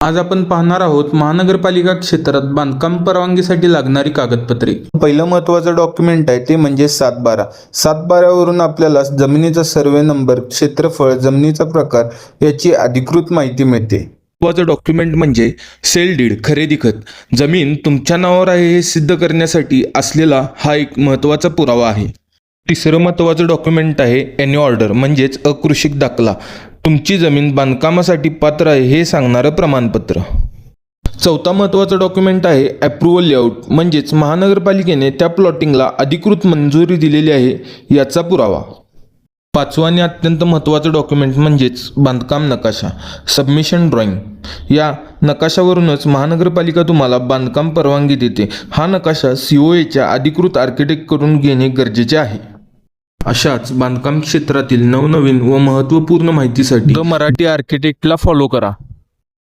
आज आपण पाहणार आहोत महानगरपालिका क्षेत्रात बांधकाम परवानगीसाठी लागणारी कागदपत्रे। पहिलं महत्त्वाचं डॉक्युमेंट आहे ते म्हणजे 7/12। 7/12 वरून आपल्याला जमिनीचा सर्वे नंबर, क्षेत्रफळ, जमिनीचा प्रकार याची अधिकृत माहिती मिळते। महत्त्वाचं डॉक्युमेंट म्हणजे सेल डीड, खरेदी खत। जमीन तुमच्या नावावर आहे हे सिद्ध करण्यासाठी असलेला हा एक महत्त्वाचा पुरावा आहे। तिसरं महत्त्वाचं डॉक्युमेंट आहे एनी ऑर्डर म्हणजेच अकृषिक दाखला, तुमची जमीन बांधकामासाठी पात्र आहे हे सांगणारं प्रमाणपत्र। चौथा महत्त्वाचा डॉक्युमेंट आहे अप्रुव्हल लेआउट म्हणजेच महानगरपालिकेने त्या प्लॉटिंगला अधिकृत मंजुरी दिलेली आहे याचा पुरावा। पाचवा आणि अत्यंत महत्त्वाचं डॉक्युमेंट म्हणजेच बांधकाम नकाशा, सबमिशन ड्रॉइंग। या नकाशावरूनच महानगरपालिका तुम्हाला बांधकाम परवानगी देते। हा नकाशा COAच्या अधिकृत आर्किटेक्टकडून घेणे गरजेचे आहे। अशाच बांधकाम क्षेत्रातील नवनवीन व महत्त्वपूर्ण माहितीसाठी द मराठी आर्किटेक्टला फॉलो करा।